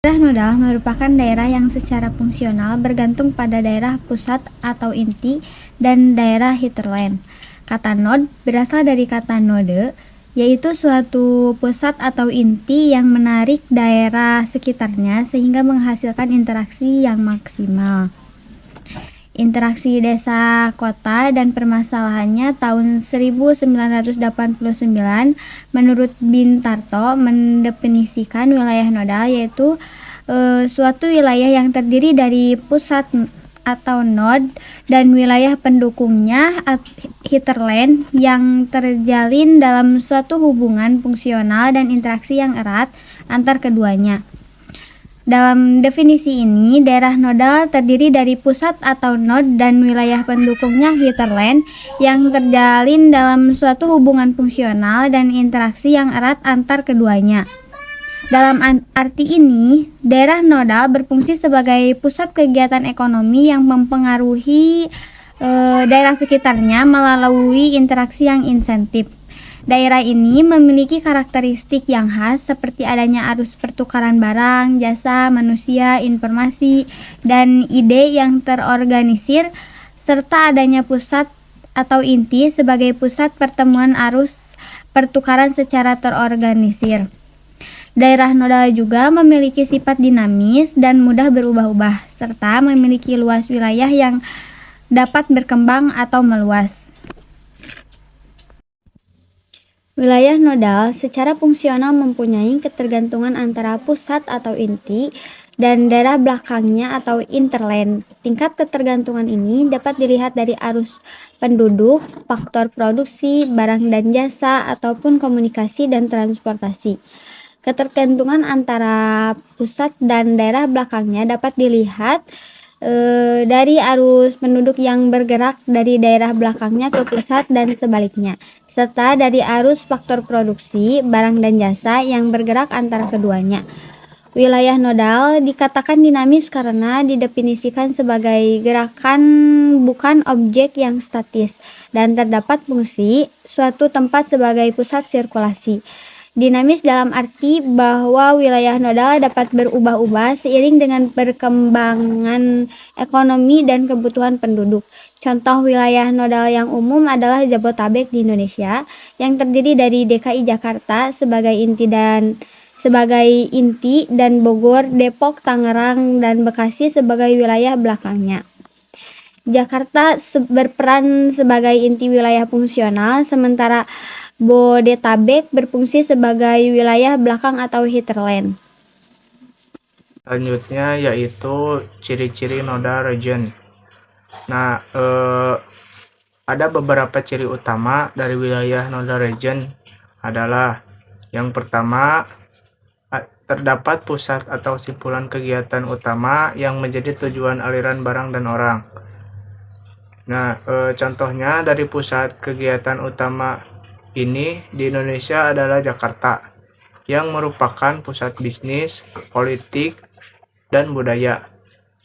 Daerah nodal merupakan daerah yang secara fungsional bergantung pada daerah pusat atau inti dan daerah hinterland. Kata node berasal dari kata node, yaitu suatu pusat atau inti yang menarik daerah sekitarnya sehingga menghasilkan interaksi yang maksimal. Interaksi desa kota dan permasalahannya tahun 1989 menurut Bintarto mendefinisikan wilayah nodal yaitu suatu wilayah yang terdiri dari pusat atau node dan wilayah pendukungnya hinterland yang terjalin dalam suatu hubungan fungsional dan interaksi yang erat antar keduanya. Dalam definisi ini, daerah nodal terdiri dari pusat atau node dan wilayah pendukungnya hinterland yang terjalin dalam suatu hubungan fungsional dan interaksi yang erat antar keduanya. Dalam arti ini, daerah nodal berfungsi sebagai pusat kegiatan ekonomi yang mempengaruhi daerah sekitarnya melalui interaksi yang insentif. Daerah ini memiliki karakteristik yang khas seperti adanya arus pertukaran barang, jasa, manusia, informasi, dan ide yang terorganisir, serta adanya pusat atau inti sebagai pusat pertemuan arus pertukaran secara terorganisir. Daerah nodal juga memiliki sifat dinamis dan mudah berubah-ubah, serta memiliki luas wilayah yang dapat berkembang atau meluas. Wilayah nodal secara fungsional mempunyai ketergantungan antara pusat atau inti dan daerah belakangnya atau hinterland. Tingkat ketergantungan ini dapat dilihat dari arus penduduk, faktor produksi, barang dan jasa, ataupun komunikasi dan transportasi. Ketergantungan antara pusat dan daerah belakangnya dapat dilihat dari arus penduduk yang bergerak dari daerah belakangnya ke pusat dan sebaliknya, serta dari arus faktor produksi, barang dan jasa yang bergerak antara keduanya. Wilayah nodal dikatakan dinamis karena didefinisikan sebagai gerakan bukan objek yang statis dan terdapat fungsi suatu tempat sebagai pusat sirkulasi. Dinamis dalam arti bahwa wilayah nodal dapat berubah-ubah seiring dengan perkembangan ekonomi dan kebutuhan penduduk. Contoh wilayah nodal yang umum adalah Jabotabek di Indonesia, yang terdiri dari DKI Jakarta sebagai inti dan Bogor, Depok, Tangerang, dan Bekasi sebagai wilayah belakangnya. Jakarta berperan sebagai inti wilayah fungsional, sementara Bodetabek berfungsi sebagai wilayah belakang atau hinterland. Selanjutnya yaitu ciri-ciri nodal region. Nah, ada beberapa ciri utama dari wilayah nodal region adalah yang pertama, terdapat pusat atau simpulan kegiatan utama yang menjadi tujuan aliran barang dan orang. Nah, contohnya dari pusat kegiatan utama ini di Indonesia adalah Jakarta, yang merupakan pusat bisnis, politik, dan budaya.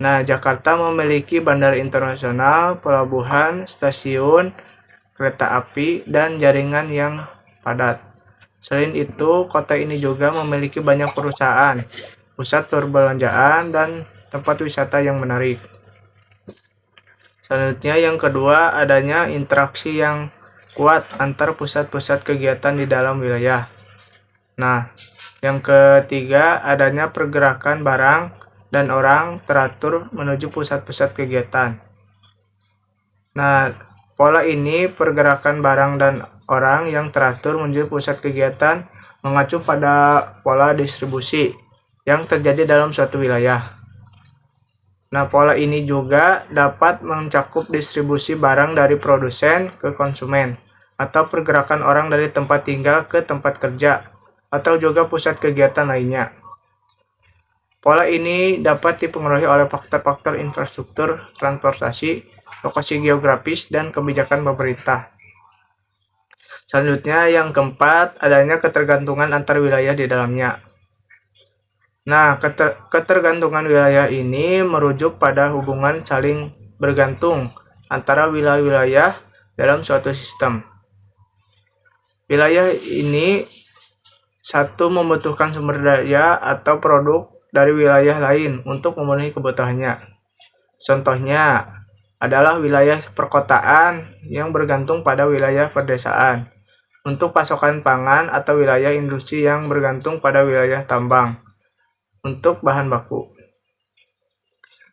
Nah, Jakarta memiliki bandara internasional, pelabuhan, stasiun, kereta api, dan jaringan yang padat. Selain itu, kota ini juga memiliki banyak perusahaan, pusat perbelanjaan, dan tempat wisata yang menarik. Selanjutnya yang kedua, adanya interaksi yang kuat antar pusat-pusat kegiatan di dalam wilayah. Nah, yang ketiga, adanya pergerakan barang dan orang teratur menuju pusat-pusat kegiatan. Nah, pola ini pergerakan barang dan orang yang teratur menuju pusat kegiatan mengacu pada pola distribusi yang terjadi dalam suatu wilayah. Nah, pola ini juga dapat mencakup distribusi barang dari produsen ke konsumen, atau pergerakan orang dari tempat tinggal ke tempat kerja, atau juga pusat kegiatan lainnya. Pola ini dapat dipengaruhi oleh faktor-faktor infrastruktur, transportasi, lokasi geografis, dan kebijakan pemerintah. Selanjutnya, yang keempat, adanya ketergantungan antar wilayah di dalamnya. Nah, ketergantungan wilayah ini merujuk pada hubungan saling bergantung antara wilayah-wilayah dalam suatu sistem. Wilayah ini satu membutuhkan sumber daya atau produk dari wilayah lain untuk memenuhi kebutuhannya. Contohnya adalah wilayah perkotaan yang bergantung pada wilayah pedesaan untuk pasokan pangan atau wilayah industri yang bergantung pada wilayah tambang untuk bahan baku.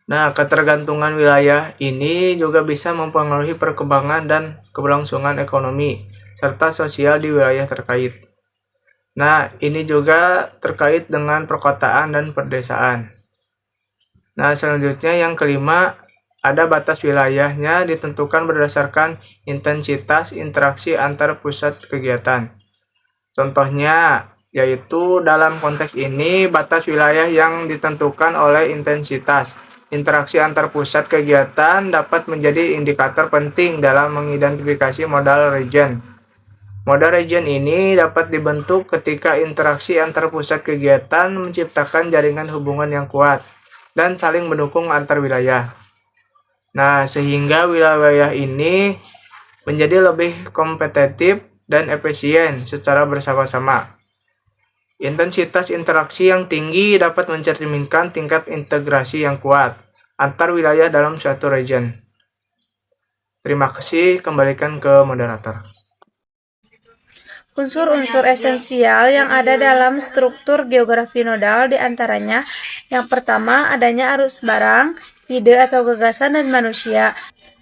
Nah, ketergantungan wilayah ini juga bisa mempengaruhi perkembangan dan keberlangsungan ekonomi serta sosial di wilayah terkait. Nah, ini juga terkait dengan perkotaan dan pedesaan. Nah, selanjutnya yang kelima, ada batas wilayahnya ditentukan berdasarkan intensitas interaksi antar pusat kegiatan. Contohnya, yaitu dalam konteks ini batas wilayah yang ditentukan oleh intensitas interaksi antar pusat kegiatan dapat menjadi indikator penting dalam mengidentifikasi modal region. Modal region ini dapat dibentuk ketika interaksi antar pusat kegiatan menciptakan jaringan hubungan yang kuat dan saling mendukung antar wilayah. Nah, sehingga wilayah ini menjadi lebih kompetitif dan efisien secara bersama-sama. Intensitas interaksi yang tinggi dapat mencerminkan tingkat integrasi yang kuat antar wilayah dalam suatu region. Terima kasih, kembalikan ke moderator. Unsur-unsur esensial yang ada dalam struktur geografi nodal diantaranya yang pertama adanya arus barang, ide atau gagasan dan manusia.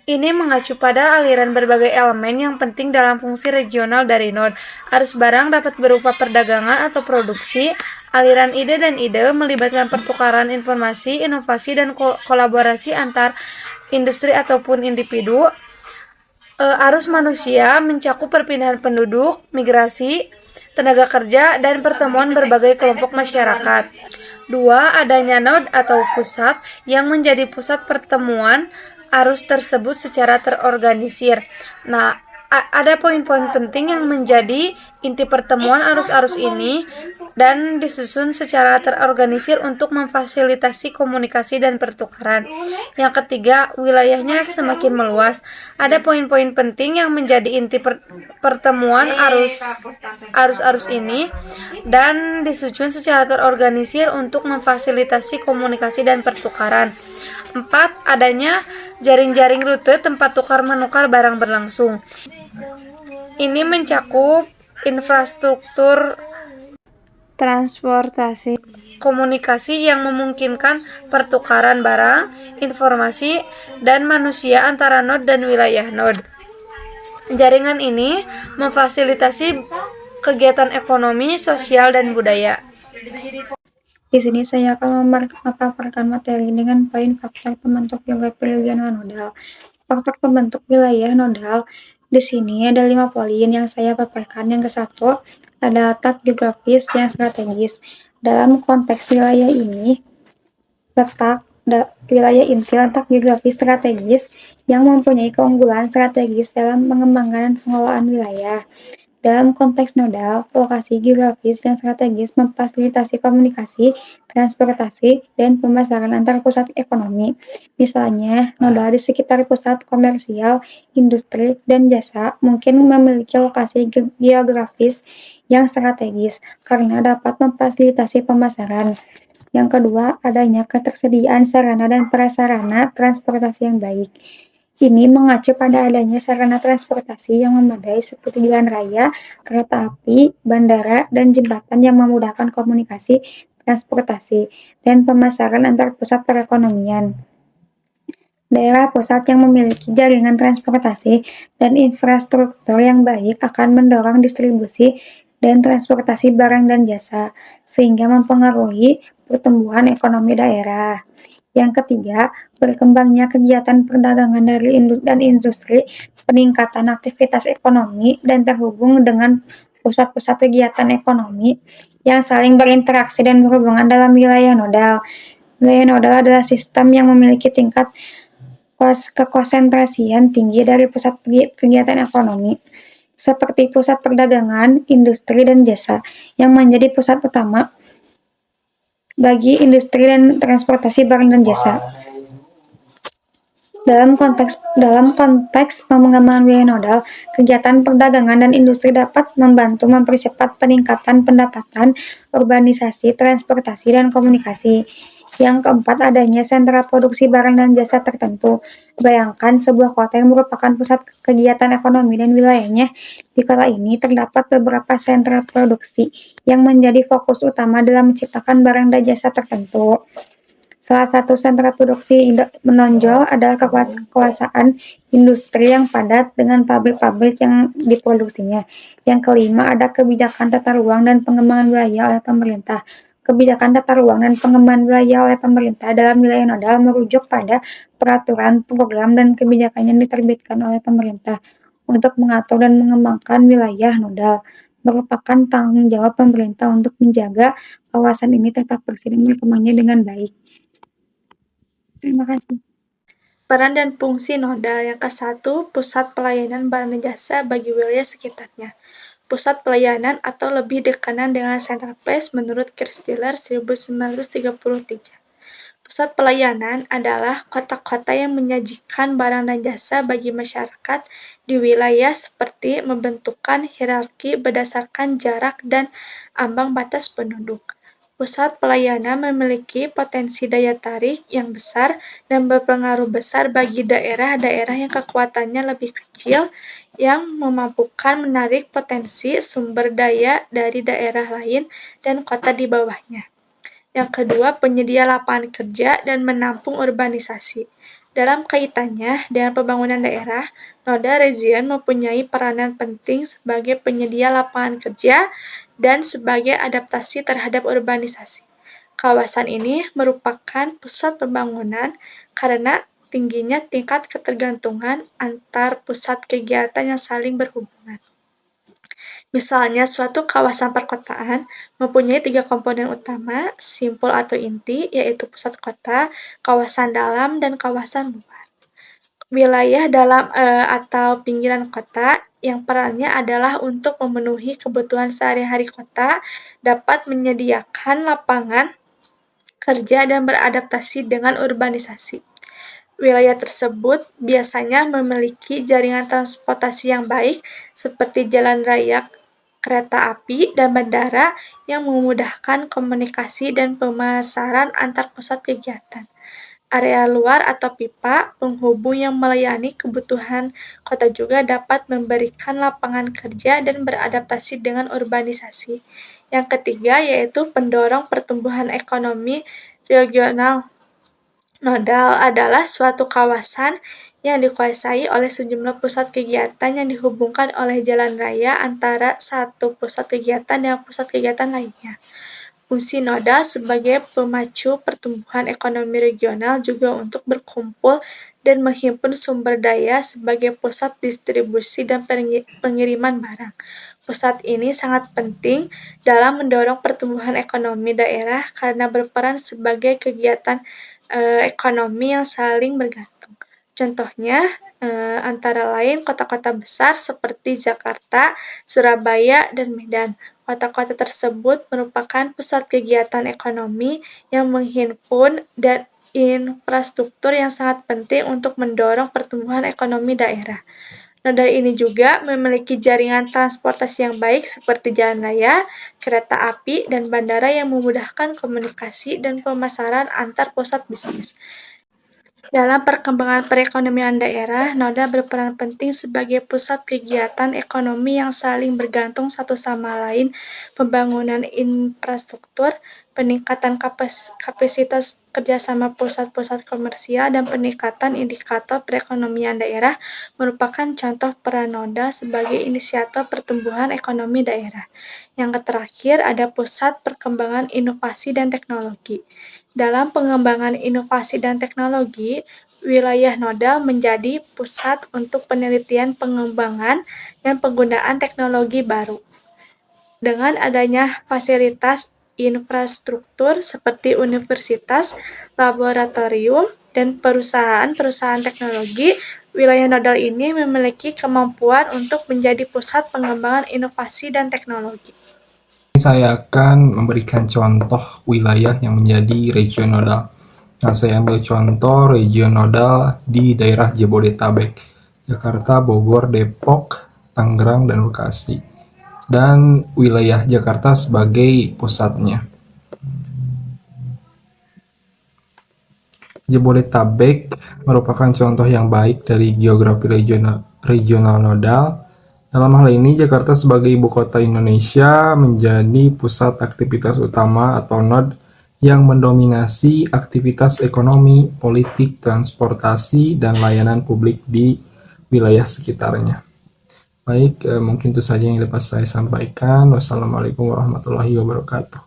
Ini mengacu pada aliran berbagai elemen yang penting dalam fungsi regional dari node. Arus barang dapat berupa perdagangan atau produksi. Aliran ide dan ide melibatkan pertukaran informasi, inovasi, dan kolaborasi antar industri ataupun individu. Arus manusia mencakup perpindahan penduduk, migrasi, tenaga kerja, dan pertemuan berbagai kelompok masyarakat. 2. Adanya node atau pusat yang menjadi pusat pertemuan arus tersebut secara terorganisir. Nah, ada poin-poin penting yang menjadi inti pertemuan arus-arus ini dan disusun secara terorganisir untuk memfasilitasi komunikasi dan pertukaran. Yang ketiga, wilayahnya semakin meluas. Ada poin-poin penting yang menjadi inti pertemuan arus-arus ini dan disusun secara terorganisir untuk memfasilitasi komunikasi dan pertukaran. 4. Adanya jaring-jaring rute tempat tukar-menukar barang berlangsung. Ini mencakup infrastruktur transportasi, komunikasi yang memungkinkan pertukaran barang, informasi, dan manusia antara node dan wilayah node. Jaringan ini memfasilitasi kegiatan ekonomi, sosial, dan budaya. Di sini saya akan memaparkan materi dengan poin faktor pembentuk geografi regional nodal. Faktor pembentuk wilayah nodal di sini ada 5 poin yang saya paparkan. Yang ke-1 ada letak geografis yang strategis. Dalam konteks wilayah ini, wilayah inti letak geografis strategis yang mempunyai keunggulan strategis dalam mengembangkan pengelolaan wilayah. Dalam konteks nodal, lokasi geografis yang strategis memfasilitasi komunikasi, transportasi, dan pemasaran antar pusat ekonomi. Misalnya, nodal di sekitar pusat komersial, industri, dan jasa mungkin memiliki lokasi geografis yang strategis karena dapat memfasilitasi pemasaran. Yang kedua, adanya ketersediaan sarana dan prasarana transportasi yang baik. Ini mengacu pada adanya sarana transportasi yang memadai seperti jalan raya, kereta api, bandara, dan jembatan yang memudahkan komunikasi, transportasi, dan pemasaran antar pusat perekonomian. Daerah pusat yang memiliki jaringan transportasi dan infrastruktur yang baik akan mendorong distribusi dan transportasi barang dan jasa, sehingga mempengaruhi pertumbuhan ekonomi daerah. Yang ketiga, berkembangnya kegiatan perdagangan dan industri, peningkatan aktivitas ekonomi, dan terhubung dengan pusat-pusat kegiatan ekonomi yang saling berinteraksi dan berhubungan dalam wilayah nodal. Wilayah nodal adalah sistem yang memiliki tingkat kekonsentrasian tinggi dari pusat kegiatan ekonomi, seperti pusat perdagangan, industri, dan jasa, yang menjadi pusat utama bagi industri dan transportasi barang dan jasa. Dalam konteks pengembangan wilayah nodal, kegiatan perdagangan dan industri dapat membantu mempercepat peningkatan pendapatan, urbanisasi, transportasi, dan komunikasi. Yang keempat, adanya sentra produksi barang dan jasa tertentu. Bayangkan sebuah kota yang merupakan pusat kegiatan ekonomi dan wilayahnya. Di kota ini terdapat beberapa sentra produksi yang menjadi fokus utama dalam menciptakan barang dan jasa tertentu. Salah satu sentra produksi menonjol adalah kekuasaan industri yang padat dengan pabrik-pabrik yang diproduksinya. Yang kelima, ada kebijakan tata ruang dan pengembangan wilayah oleh pemerintah. Kebijakan tata ruang dan pengembangan wilayah oleh pemerintah dalam wilayah nodal merujuk pada peraturan, program, dan kebijakan yang diterbitkan oleh pemerintah untuk mengatur dan mengembangkan wilayah nodal. Merupakan tanggung jawab pemerintah untuk menjaga kawasan ini tetap bersih dan berkembangnya dengan baik. Terima kasih. Peran dan fungsi nodal. Yang ke-1, pusat pelayanan barang dan jasa bagi wilayah sekitarnya. Pusat pelayanan atau lebih dikenal dengan Central Place menurut Kerstiller 1933. Pusat pelayanan adalah kota-kota yang menyajikan barang dan jasa bagi masyarakat di wilayah seperti membentukkan hierarki berdasarkan jarak dan ambang batas penduduk. Pusat pelayanan memiliki potensi daya tarik yang besar dan berpengaruh besar bagi daerah-daerah yang kekuatannya lebih kecil yang memampukan menarik potensi sumber daya dari daerah lain dan kota di bawahnya. Yang kedua, penyedia lapangan kerja dan menampung urbanisasi. Dalam kaitannya dengan pembangunan daerah, Noda Region mempunyai peranan penting sebagai penyedia lapangan kerja dan sebagai adaptasi terhadap urbanisasi. Kawasan ini merupakan pusat pembangunan karena tingginya tingkat ketergantungan antar pusat kegiatan yang saling berhubungan. Misalnya, suatu kawasan perkotaan mempunyai 3 komponen utama, simpul atau inti, yaitu pusat kota, kawasan dalam, dan kawasan luar. Wilayah dalam atau pinggiran kota yang perannya adalah untuk memenuhi kebutuhan sehari-hari kota, dapat menyediakan lapangan kerja dan beradaptasi dengan urbanisasi. Wilayah tersebut biasanya memiliki jaringan transportasi yang baik seperti jalan raya, kereta api, dan bandara yang memudahkan komunikasi dan pemasaran antar pusat kegiatan. Area luar atau pipa penghubung yang melayani kebutuhan kota juga dapat memberikan lapangan kerja dan beradaptasi dengan urbanisasi. Yang ketiga yaitu pendorong pertumbuhan ekonomi regional. Nodal adalah suatu kawasan yang dikuasai oleh sejumlah pusat kegiatan yang dihubungkan oleh jalan raya antara satu pusat kegiatan dengan pusat kegiatan lainnya. Fungsi nodal sebagai pemacu pertumbuhan ekonomi regional juga untuk berkumpul dan menghimpun sumber daya sebagai pusat distribusi dan pengiriman barang. Pusat ini sangat penting dalam mendorong pertumbuhan ekonomi daerah karena berperan sebagai kegiatan ekonomi yang saling bergantung. Contohnya, antara lain kota-kota besar seperti Jakarta, Surabaya, dan Medan. Kota-kota tersebut merupakan pusat kegiatan ekonomi yang menghimpun dan infrastruktur yang sangat penting untuk mendorong pertumbuhan ekonomi daerah. Noda ini juga memiliki jaringan transportasi yang baik seperti jalan raya, kereta api, dan bandara yang memudahkan komunikasi dan pemasaran antar pusat bisnis. Dalam perkembangan perekonomian daerah, Noda berperan penting sebagai pusat kegiatan ekonomi yang saling bergantung satu sama lain, pembangunan infrastruktur, peningkatan kapasitas kerjasama pusat-pusat komersial, dan peningkatan indikator perekonomian daerah merupakan contoh peran Noda sebagai inisiator pertumbuhan ekonomi daerah. Yang terakhir ada pusat perkembangan inovasi dan teknologi. Dalam pengembangan inovasi dan teknologi, wilayah nodal menjadi pusat untuk penelitian pengembangan dan penggunaan teknologi baru. Dengan adanya fasilitas infrastruktur seperti universitas, laboratorium, dan perusahaan-perusahaan teknologi, wilayah nodal ini memiliki kemampuan untuk menjadi pusat pengembangan inovasi dan teknologi. Saya akan memberikan contoh wilayah yang menjadi regional nodal. Nah, saya ambil contoh region nodal di daerah Jabodetabek, Jakarta, Bogor, Depok, Tangerang, dan Bekasi. Dan wilayah Jakarta sebagai pusatnya. Jabodetabek merupakan contoh yang baik dari geografi regional nodal. Dalam hal ini, Jakarta sebagai ibu kota Indonesia menjadi pusat aktivitas utama atau node yang mendominasi aktivitas ekonomi, politik, transportasi, dan layanan publik di wilayah sekitarnya. Baik, mungkin itu saja yang dapat saya sampaikan. Wassalamualaikum warahmatullahi wabarakatuh.